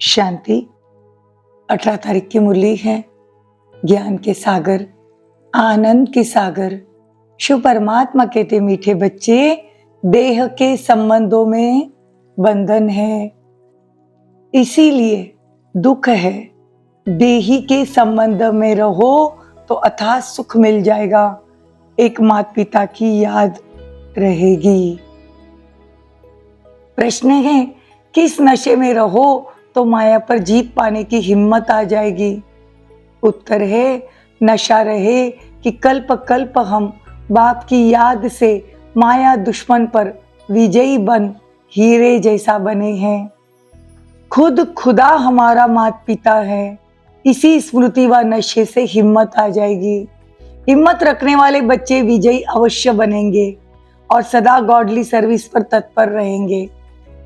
शांति। 18 तारीख की मुरली है। ज्ञान के सागर, आनंद के सागर। शिव परमात्मा कहते मीठे बच्चे, देह के संबंधों में बंधन है, इसीलिए दुख है। देही के संबंध में रहो तो अथाह सुख मिल जाएगा, एक माता पिता की याद रहेगी। प्रश्न है, किस नशे में रहो तो माया पर जीत पाने की हिम्मत आ जाएगी? उत्तर है, नशा रहे कि कल्प कल्प हम बाप की याद से माया दुश्मन पर विजयी बन हीरे जैसा बने हैं। खुद खुदा हमारा माता पिता है, इसी स्मृति व नशे से हिम्मत आ जाएगी। हिम्मत रखने वाले बच्चे विजयी अवश्य बनेंगे और सदा गॉडली सर्विस पर तत्पर रहेंगे।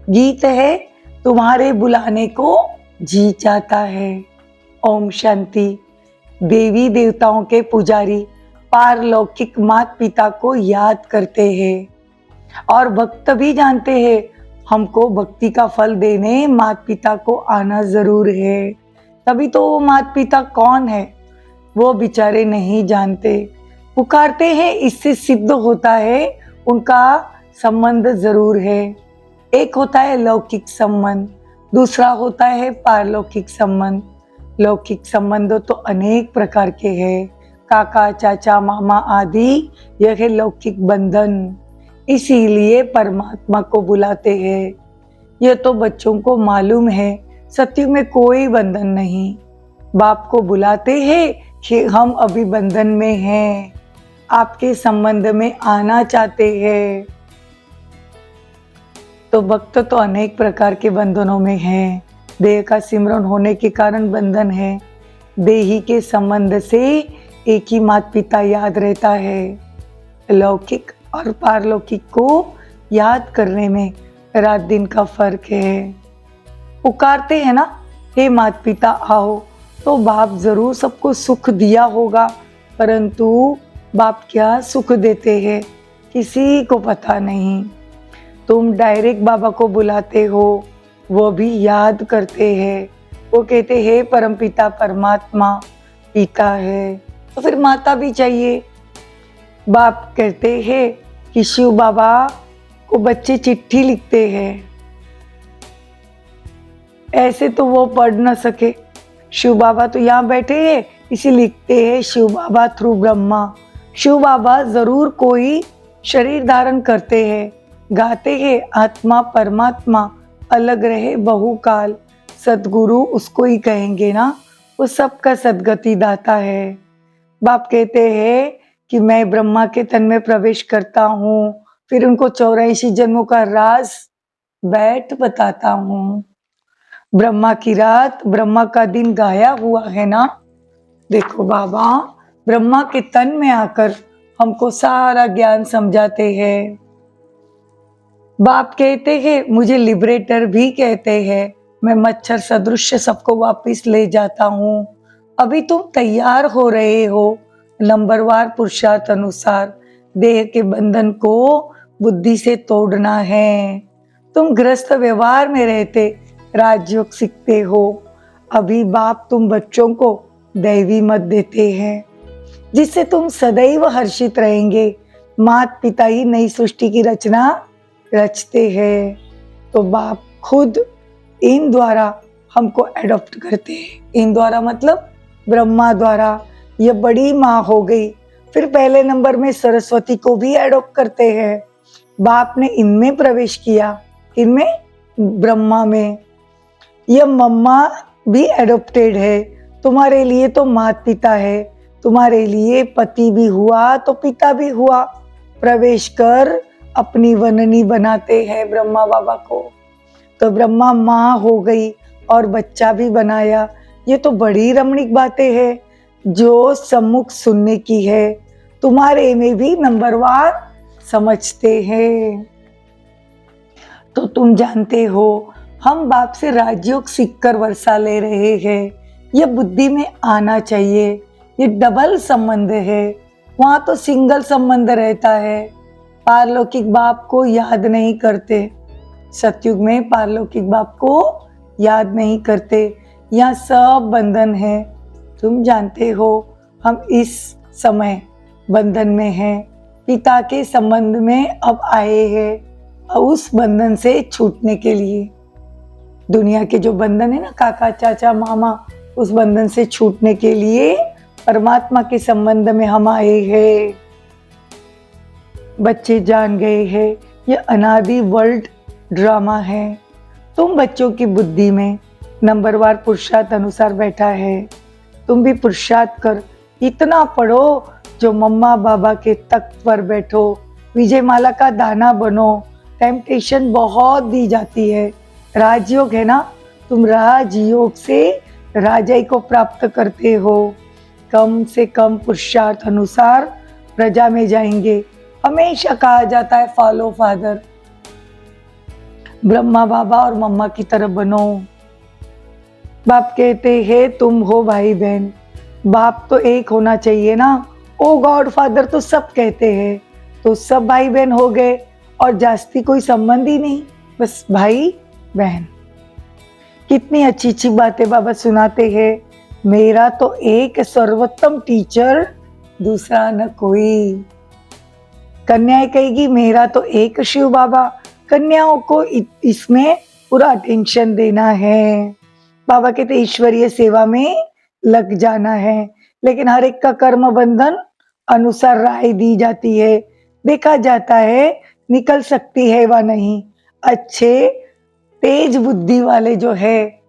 गीत है, तुम्हारे बुलाने को जी चाहता है। ओम शांति। देवी देवताओं के पुजारी पारलौकिक माता पिता को याद करते हैं और भक्त भी जानते हैं हमको भक्ति का फल देने माता पिता को आना जरूर है। तभी तो वो माता पिता कौन है वो बेचारे नहीं जानते। पुकारते हैं, इससे सिद्ध होता है उनका संबंध जरूर है। एक होता है लौकिक संबंध, दूसरा होता है पारलौकिक संबंध। लौकिक संबंध तो अनेक प्रकार के हैं, काका चाचा मामा आदि, यह है लौकिक बंधन। इसीलिए परमात्मा को बुलाते हैं। यह तो बच्चों को मालूम है, सत्युग में कोई बंधन नहीं। बाप को बुलाते हैं कि हम अभी बंधन में हैं, आपके संबंध में आना चाहते हैं। तो भक्त तो अनेक प्रकार के बंधनों में हैं। देह का सिमरन होने के कारण बंधन है। देही के संबंध से एक ही माता पिता याद रहता है। लौकिक और पारलौकिक को याद करने में रात दिन का फर्क है। पुकारते हैं ना, हे माता पिता आओ, तो बाप जरूर सबको सुख दिया होगा, परंतु बाप क्या सुख देते हैं किसी को पता नहीं। तुम डायरेक्ट बाबा को बुलाते हो, वो भी याद करते हैं। वो कहते हैं परम पिता परमात्मा पिता है, तो फिर माता भी चाहिए। बाप कहते हैं कि शिव बाबा को बच्चे चिट्ठी लिखते हैं, ऐसे तो वो पढ़ न सके। शिव बाबा तो यहाँ बैठे हैं, इसी लिखते हैं शिव बाबा थ्रू ब्रह्मा। शिव बाबा जरूर कोई शरीर धारण करते हैं, गाते हैं आत्मा परमात्मा अलग रहे बहुकाल। सदगुरु उसको ही कहेंगे ना, वो सबका सदगति दाता है। बाप कहते हैं कि मैं ब्रह्मा के तन में प्रवेश करता हूँ, फिर उनको 84 जन्मों का राज बैठ बताता हूँ। ब्रह्मा की रात ब्रह्मा का दिन गाया हुआ है ना। देखो बाबा ब्रह्मा के तन में आकर हमको सारा ज्ञान समझाते हैं। बाप कहते हैं, मुझे लिबरेटर भी कहते हैं। मैं मच्छर सदृश सबको वापस ले जाता हूँ। अभी तुम तैयार हो रहे हो नंबरवार पुरुषार्थ अनुसार देह के बंधन को बुद्धि से तोड़ना है। तुम गृहस्थ व्यवहार में रहते राजयोग सीखते हो। अभी बाप तुम बच्चों को दैवी मत देते हैं, जिससे तुम सदैव हर्षित रहेंगे। माता पिता ही नई सृष्टि की रचना रचते हैं, तो बाप खुद इन द्वारा हमको एडॉप्ट करते हैं। इन द्वारा मतलब ब्रह्मा द्वारा। ये बड़ी माँ हो गई। फिर पहले नंबर में सरस्वती को भी एडॉप्ट करते हैं। बाप ने इनमें प्रवेश किया, इनमें ब्रह्मा में। यह मम्मा भी एडॉप्टेड है। तुम्हारे लिए तो माता पिता है, तुम्हारे लिए पति भी हुआ तो पिता भी हुआ। प्रवेश कर अपनी वननी बनाते हैं ब्रह्मा बाबा को। तो ब्रह्मा माँ हो गई और बच्चा भी बनाया। ये तो बड़ी रमणीक बातें हैं जो सम्मुख सुनने की है। तुम्हारे में भी नंबरवार समझते हैं। तो तुम जानते हो हम बाप से राजयोग सीखकर वर्षा ले रहे हैं। ये बुद्धि में आना चाहिए। ये डबल संबंध है, वहां तो सिंगल संबंध रहता है। पारलौकिक बाप को याद नहीं करते। सतयुग में पारलौकिक बाप को याद नहीं करते, यहाँ सब बंधन है। तुम जानते हो हम इस समय बंधन में हैं, पिता के संबंध में अब आए हैं और उस बंधन से छूटने के लिए। दुनिया के जो बंधन है ना, काका चाचा मामा, उस बंधन से छूटने के लिए परमात्मा के संबंध में हम आए हैं। बच्चे जान गए हैं ये अनादि वर्ल्ड ड्रामा है। तुम बच्चों की बुद्धि में नंबरवार पुरुषार्थ अनुसार बैठा है। तुम भी पुरुषार्थ कर इतना पढ़ो जो मम्मा बाबा के तख्त पर बैठो, विजय माला का दाना बनो। टेम्पटेशन बहुत दी जाती है। राजयोग है ना, तुम राजयोग से राजाई को प्राप्त करते हो। कम से कम पुरुषार्थ अनुसार प्रजा में जाएंगे। हमेशा कहा जाता है फॉलो फादर, ब्रह्मा बाबा और मम्मा की तरह बनो। बाप कहते हैं तुम हो भाई बहन, बाप तो एक होना चाहिए ना। ओ गॉड फादर तो सब कहते हैं, तो सब भाई बहन हो गए और जास्ती कोई संबंध ही नहीं, बस भाई बहन। कितनी अच्छी अच्छी बातें बाबा सुनाते हैं। मेरा तो एक सर्वोत्तम टीचर, दूसरा न कोई। कन्याएं कहेगी मेरा तो एक शिव बाबा। कन्याओं को इसमें पूरा अटेंशन देना है। बाबा कहते ईश्वरीय सेवा में लग जाना है, लेकिन हर एक का कर्म बंधन अनुसार राय दी जाती है। देखा जाता है निकल सकती है व नहीं। अच्छे तेज बुद्धि वाले जो है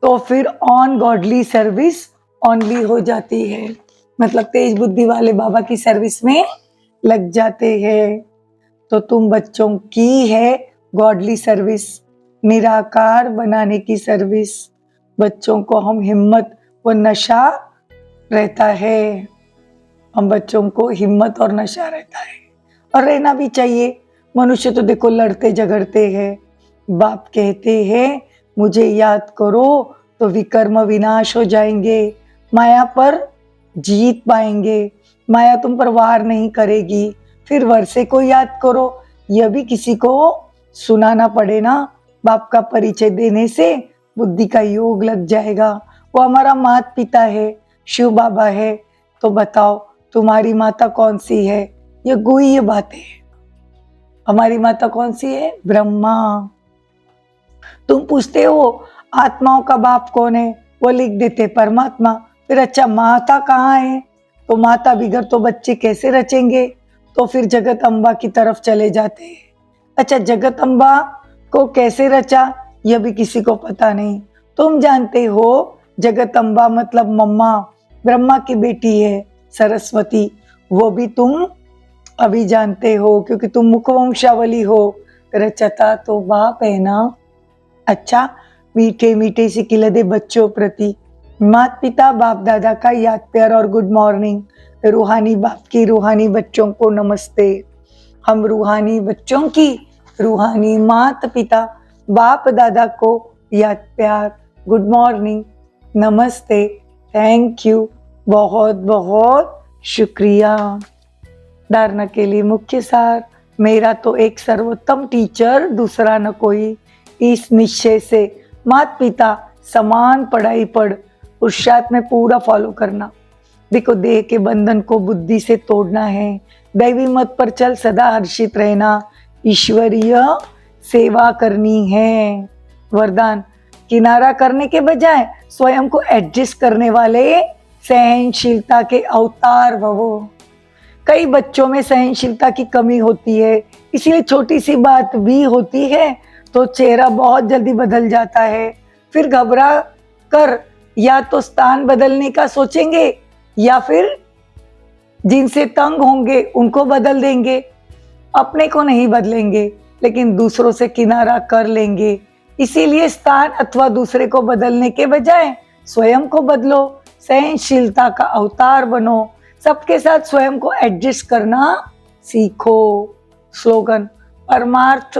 तो फिर ऑन गॉडली सर्विस ओनली हो जाती है। मतलब तेज बुद्धि वाले बाबा की सर्विस में लग जाते हैं। तो तुम बच्चों की है गॉडली सर्विस, निराकार बनाने की सर्विस। बच्चों को हम हिम्मत व नशा रहता है, हम बच्चों को हिम्मत और नशा रहता है और रहना भी चाहिए। मनुष्य तो देखो लड़ते झगड़ते हैं। बाप कहते हैं मुझे याद करो तो विकर्म विनाश हो जाएंगे, माया पर जीत पाएंगे। माया तुम पर वार नहीं करेगी। फिर वर्षे को याद करो, यह भी किसी को सुनाना पड़े ना। बाप का परिचय देने से बुद्धि का योग लग जाएगा। वो हमारा माता पिता है, शिव बाबा है। तो बताओ तुम्हारी माता कौन सी है? ये गुह्य बातें है। हमारी माता कौन सी है? ब्रह्मा। तुम पूछते हो आत्माओं का बाप कौन है? वो लिख देते परमात्मा। फिर अच्छा माता कहाँ है? तो माता बिगर तो बच्चे कैसे रचेंगे? तो फिर जगत अम्बा की तरफ चले जाते हैं। अच्छा जगत अम्बा को कैसे रचा यह भी किसी को पता नहीं। तुम जानते हो जगत अम्बा मतलब मम्मा, ब्रह्मा की बेटी है सरस्वती। वो भी तुम अभी जानते हो क्योंकि तुम मुखवंशावली हो। रचता तो बाप है ना। अच्छा मीठे मीठे से खिलते बच्चों प्रति माता पिता बाप दादा का याद प्यार और गुड मॉर्निंग। रूहानी बाप की रूहानी बच्चों को नमस्ते। हम रूहानी बच्चों की रूहानी माता पिता बाप दादा को याद प्यार गुड मॉर्निंग नमस्ते थैंक यू बहुत बहुत शुक्रिया। धारणा के लिए मुख्य सार, मेरा तो एक सर्वोत्तम टीचर दूसरा न कोई। इस निश्चय से माता पिता समान पढ़ाई पढ़ पुरुषार्थ में पूरा फॉलो करना। देखो देह के बंधन को बुद्धि से तोड़ना है। दैवी मत पर चल सदा हर्षित रहना। ईश्वरीय सेवा करनी है। वरदान, किनारा करने के बजाय स्वयं को एडजस्ट करने वाले सहनशीलता के अवतार भवो। कई बच्चों में सहनशीलता की कमी होती है, इसलिए छोटी सी बात भी होती है तो चेहरा बहुत जल्दी बदल जाता है। फिर घबरा कर या तो स्थान बदलने का सोचेंगे या फिर जिनसे तंग होंगे उनको बदल देंगे। अपने को नहीं बदलेंगे लेकिन दूसरों से किनारा कर लेंगे। इसीलिए स्थान अथवा दूसरे को बदलने के बजाय स्वयं को बदलो। सहनशीलता का अवतार बनो। सबके साथ स्वयं को एडजस्ट करना सीखो। स्लोगन, परमार्थ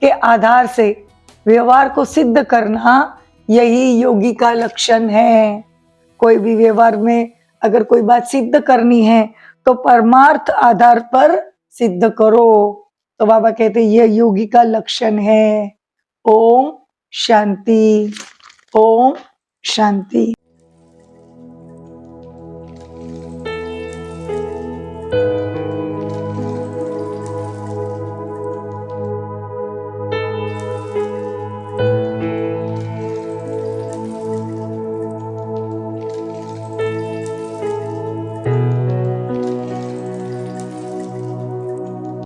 के आधार से व्यवहार को सिद्ध करना यही योगी का लक्षण है। कोई भी व्यवहार में अगर कोई बात सिद्ध करनी है तो परमार्थ आधार पर सिद्ध करो। तो बाबा कहते हैं यह योगी का लक्षण है। ओम शांति। ओम शांति।